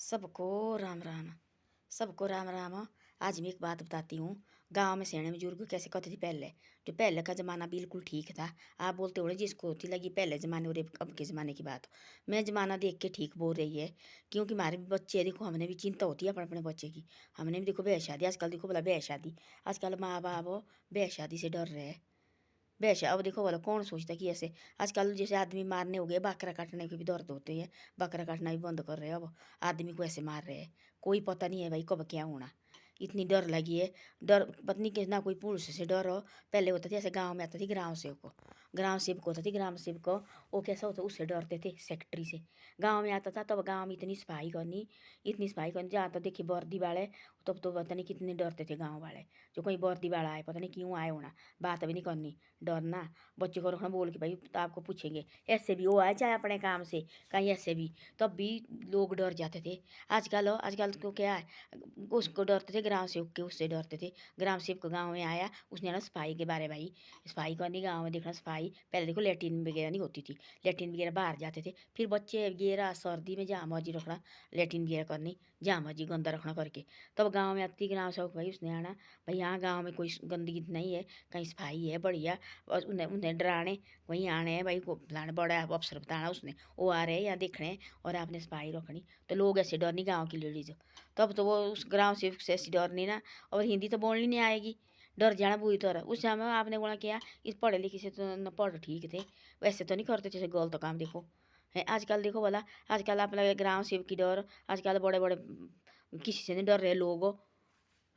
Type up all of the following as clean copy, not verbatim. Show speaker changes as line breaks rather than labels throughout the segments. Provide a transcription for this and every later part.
सबको राम राम। सबको राम राम। आज मैं एक बात बताती हूँ। गांव में सियाने बुजुर्ग कैसे कहते थे पहले। जो पहले का ज़माना बिल्कुल ठीक था। आप बोलते हो जिसको होती लगी पहले ज़माने और अब के ज़माने की बात हो। मैं ज़माना देख के ठीक बोल रही है। क्योंकि हमारे भी बच्चे हैं, देखो हमने भी चिंता होती है अपने अपने बच्चे की। हमने भी देखो ब्याह शादी आजकल, देखो बोला ब्याह शादी आजकल माँ बाप ब्याह शादी से डर रहे हैं। वैसे अब देखो बोला कौन सोचता कि ऐसे आजकल जैसे आदमी मारने हो गए, बकरा काटने के भी दर्द होते हैं। बकरा काटना भी बंद कर रहे हैं अब। आदमी को ऐसे मार रहे हैं। कोई पता नहीं है भाई कब क्या होना। इतनी डर लगी है। डर पत्नी के ना कोई पुरुष से डर हो। पहले होता था ऐसे गांव में आता थी ग्राम सेवक को। ग्राम सेवक होता थी ग्राम सेवक को। वो कैसा होता उससे डरते थे सेक्रेटरी से। गांव में आता था तब गांव में इतनी सफाई करनी। इतनी सफाई करनी जहाँ तो देखिए वर्दी वाले। तब तो पता नहीं कितने डरते थे गाँव वाले। जो कोई वर्दी वाला आए पता नहीं क्यों आए होना। बात भी नहीं करनी। डरना। बच्चे को रखना बोल के भाई तो आपको पूछेंगे ऐसे भी वो आए चाहे अपने काम से कहीं ऐसे भी। तब भी लोग डर जाते थे। आजकल तो क्या है। उसको डरते थे ग्राम सेवक के, उससे डरते थे। ग्राम सेवक गाँव में आया उसने ना सफाई के बारे भाई। सफाई करनी गाँव में देखना सफाई पहले देखो लैट्रिन वगैरह नहीं होती थी। लैट्रिन वगैरह बाहर जाते थे। फिर बच्चे वगैरह सर्दी में जहाँ मर्जी रखना। लैट्रिन वगैरह करनी जहाँ मर्जी गंदा रखना करके। तब गाँव में आती ग्राम सेवक भाई उसने आना। भाई यहाँ गाँव में कोई गंदगी नहीं है। कहीं सफाई है बढ़िया। और उन्हें उन्हें डराने वहीं आने हैं भाई को फलाना बड़ा अफसर बताना उसने वो आ रहे हैं या देख रहे हैं और आपने सफाई रखनी। तो लोग ऐसे डरनी गाँव की लेडीज। तब तो वो उस गाँव से ऐसी डरनी ना। और हिंदी तो बोलनी नहीं आएगी। डर जाना बुरी तरह उस समय आपने बोला क्या इस पढ़े लिखे से तो न पढ़ ठीक थे। वैसे तो नहीं करते जैसे गलत काम देखो है आजकल देखो बोला। आजकल अपने ग्राम सेवक की डर। आजकल बड़े बड़े किसी से नहीं डर रहे लोग।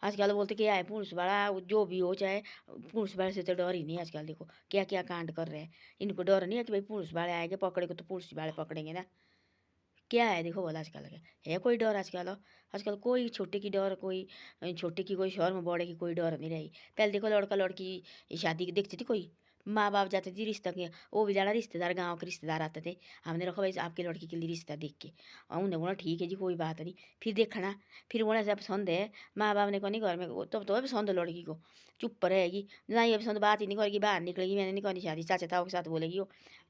आजकल बोलते क्या है पुलिस वाला जो भी हो चाहे पुलिस वाले से तो डर ही नहीं। आजकल देखो क्या क्या कांड कर रहे हैं। इनको डर नहीं है कि भाई पुलिस वाले आएंगे पकड़े को तो पुलिस वाले पकड़ेंगे ना। क्या है देखो बोला आजकल क्या है कोई डर आजकल। आजकल कोई छोटे की डर कोई छोटे की कोई शहर में बड़े की कोई डर नहीं रही। पहले देखो लड़का लड़की शादी देखती थी कोई माँ बाप जाते थे रिश्ता के वो भी जाना रिश्तेदार गांव के रिश्तेदार आते थे। हमने रखा भाई आपकी लड़की के लिए रिश्ता देख के और उन्हें बोला ठीक है जी कोई बात नहीं। फिर देखना फिर बोला से पसंद है। माँ बाप ने कहा नहीं घर में तब तो पसंद है लड़की को चुप रहेगी। नहीं अभी पसंद बात ही नहीं करेगी बाहर निकलेगी मैंने नहीं करनी शादी चाचा ताऊ के साथ बोलेगी वो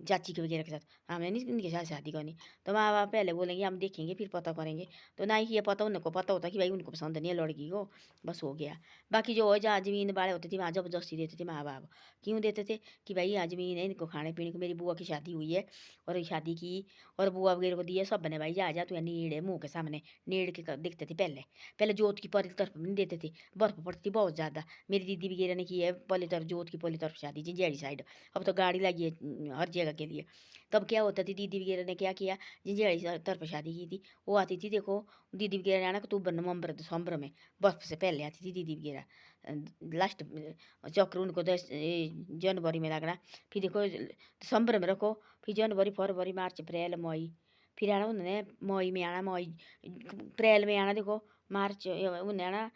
चाची के वगैरह के साथ हमने नहीं इनके साथ शादी करनी। तो माँ बाप पहले बोलेंगे हम देखेंगे फिर पता करेंगे। तो ना ही ये पता उनको पता होता कि भाई उनको पसंद नहीं है लड़की को बस हो गया। बाकी जो है जहाँ जमीन वाले होते थे वहाँ जबरदस्ती देते थे माँ बाप। क्यों देते थे कि भाई यहाँ जमीन है इनको खाने पीने को। मेरी बुआ की शादी हुई है और शादी की और बुआ वगैरह को दिया सब बने भाई जा तू नीड़ है मुँह के सामने नीड़ के दिखते थे पहले। पहले जोत की पहली तरफ नहीं देते थे। बर्फ पड़ती थी बहुत ज़्यादा। मेरी दीदी वगैरह ने की है पहली तरफ जोत की पहली तरफ शादी जिंजेड़ी साइड। अब तो गाड़ी लगी है हर जगह के लिए। तब क्या होता थी दीदी वगैरह ने क्या किया जिंजेड़ी तरफ शादी की थी। वो आती थी देखो दीदी वगैरह आना अक्टूबर नवंबर दिसंबर में बर्फ से पहले आती थी दीदी वगैरह लास्ट चक्र उनको 10 जनवरी में लगना। फिर देखो दिसंबर में रखो फिर जनवरी फरवरी मार्च अप्रैल मई। फिर आना उन्होंने मई में आना मई अप्रैल में आना देखो मार्च उन्हें आना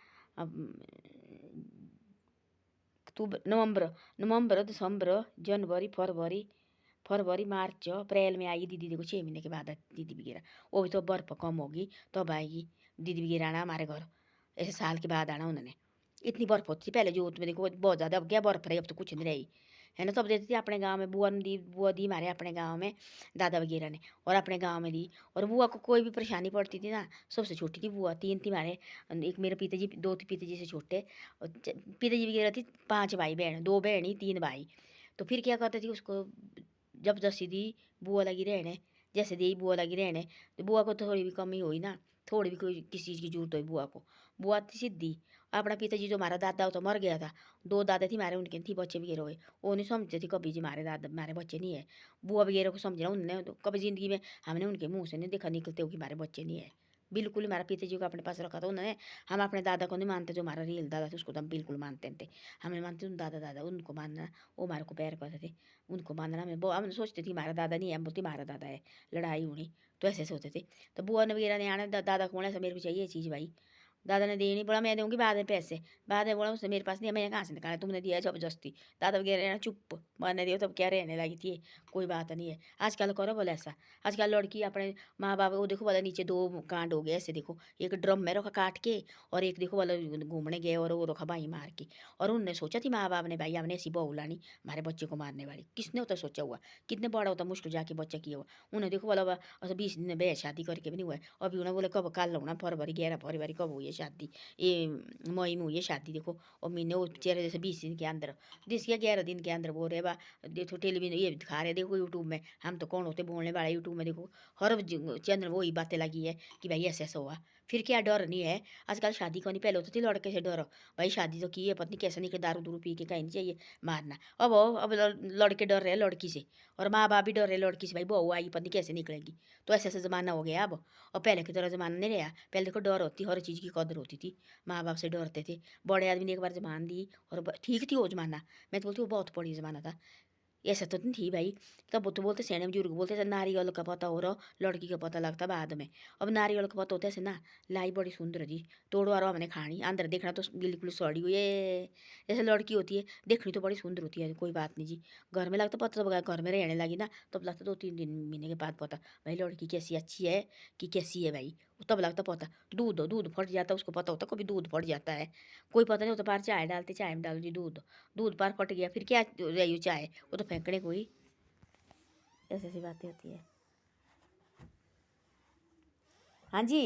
अक्टूबर नवंबर नवंबर दिसंबर जनवरी फरवरी फरवरी मार्च अप्रैल में आएगी दीदी देखो 6 महीने के बाद आती दीदी वगैरह। वो भी तो बर्फ कम होगी तब आएगी दीदी वगैरह आना हमारे घर। ऐसे साल के बाद आना उन्होंने। इतनी बर्फ होती थी पहले जोत में देखो बहुत ज़्यादा अब क्या बर्फ रही अब तो कुछ नहीं रही है ना। तब देती थी अपने गांव में बुआ दी हमारे अपने गांव में दादा वगैरह ने और अपने गांव में दी। और बुआ को कोई भी परेशानी पड़ती थी ना सबसे छोटी थी बुआ 3 थी हमारे। एक मेरे पिताजी 2 थी पिताजी से छोटे और पिताजी वगैरह थी 5 भाई बहन 2 बहन 3 भाई। तो फिर क्या करते थे उसको जबरदस्ती दी बुआ लगी रहने। जैसे दी बुआ लगी रहने तो बुआ को तो थोड़ी भी कमी हुई ना थोड़ी भी कोई किसी चीज़ की जरूरत हुई बुआ को बुआ थी सीधी। अपना पिताजी जो हमारा दादा वो तो मर गया था। 2 दादा थी हमारे उनके थी बच्चे वगैरह हुए। वो नहीं समझते थे कभी जी हमारे दादा हमारे बच्चे नहीं है। बुआ वगैरह को समझना उनने तो कभी ज़िंदगी में हमने उनके मुँह से नहीं देखा निकलते हो कि हमारे बच्चे नहीं है। बिल्कुल ही हमारा पिताजी को अपने पास रखा था उन्होंने। हम अपने दादा को नहीं मानते जो हमारा रियल दादा था उसको तो हम बिल्कुल मानते थे। हम नहीं मानते उन दादा दादा उनको मानना। वो हमारे को प्यार करते थे उनको मानना। हम सोचते थे हमारा दादा नहीं है हम बोलते हमारा दादा है लड़ाई होनी। तो ऐसे ऐसे होते थे। तो बुआ ने वगैरह ने आना दादा को बोला ऐसा मेरे को चाहिए ये चीज़ भाई। दादा ने दिए नहीं, बोला मैं दूंगी बाद में पैसे। बाद में बोला उसने मेरे पास नहीं, मैंने कहाँ से निकाला, तुमने दिया है जबरदस्ती। दादा वगैरह रहना चुप, मैंने दिया तब क्या रहने लगी थी, कोई बात नहीं है। आजकल करो बोला ऐसा, आजकल लड़की अपने माँ बाप वो देखो बोला नीचे 2 कांड हो गए ऐसे, देखो एक ड्रम में रखा काट के, और एक देखो बोला घूमने गए और वो रखा बाई मार के। और उनने सोचा थी माँ बाप ने भाई हमने ऐसी बहू लानी हमारे बच्चे को मारने वाली, किसने होता सोचा हुआ, कितने बड़ा होता मुश्किल जाके बच्चा किया हुआ। उन्हें देखो बोला 20 दिन में बह शादी करके भी नहीं हुआ है। अभी उन्हें बोले कब कल होना फरवरी 11 फरवरी कब हुई है शादी, ये मई में हुई है शादी देखो। और महीने वो चेहरे जैसे 20 दिन के अंदर, 10 या 11 दिन के अंदर बोल रहे बा। देखो टेलीविजन ये दिखा रहे, देखो यूट्यूब में, हम तो कौन होते बोलने वाले, यूट्यूब में देखो हर चैनल वही बातें लगी है कि भाई ऐसा ऐसा हुआ। फिर क्या डर नहीं है आजकल, शादी को नहीं पहले होती थी लड़के से डरो, भाई शादी तो की है पत्नी कैसे नहीं कि दारू दूरू पी के कहीं नहीं चाहिए मारना। अब लड़के डर रहे हैं लड़की से, और माँ बाप भी डर रहे लड़की से, भाई बहू आई पत्नी कैसे निकलेगी। तो ऐसा ऐसा ज़माना हो गया अब, और पहले की तरह ज़माना नहीं रहा। पहले देखो डर होती, हर चीज़ की कदर होती थी, माँ बाप से डरते थे। बड़े आदमी ने एक बार ज़बान दी और ठीक थी वो ज़माना, मैं तो बोलती हूँ बहुत बढ़िया ज़माना था। ऐसा तो नहीं थी भाई। तब वो तो बोलते सियाने बुजुर्ग बोलते थे नारियल का पता हो रहा, लड़की का पता लगता बाद में। अब नारियल का पता होता है ना, लाई बड़ी सुंदर जी, तोड़ो और हमने खानी, अंदर देखना तो बिल्कुल सड़ी हुई ये जैसे लड़की होती है, देखनी तो बड़ी सुंदर होती है, कोई बात नहीं जी। घर में लगता पता, तो घर में रहने लगी ना तब लगता 2-3 दिन महीने के बाद पता भाई लड़की कैसी अच्छी है कि कैसी है भाई, तब लगता पता। दूध दूध फट जाता उसको पता होता कभी दूध फट जाता है, कोई पता नहीं होता। पार चाय डालते, चाय में डालो जी दूध, दूध पार फट गया फिर क्या रही चाय, वो तो फेंकने को ही। ऐसी ऐसी बातें होती है। हाँ जी।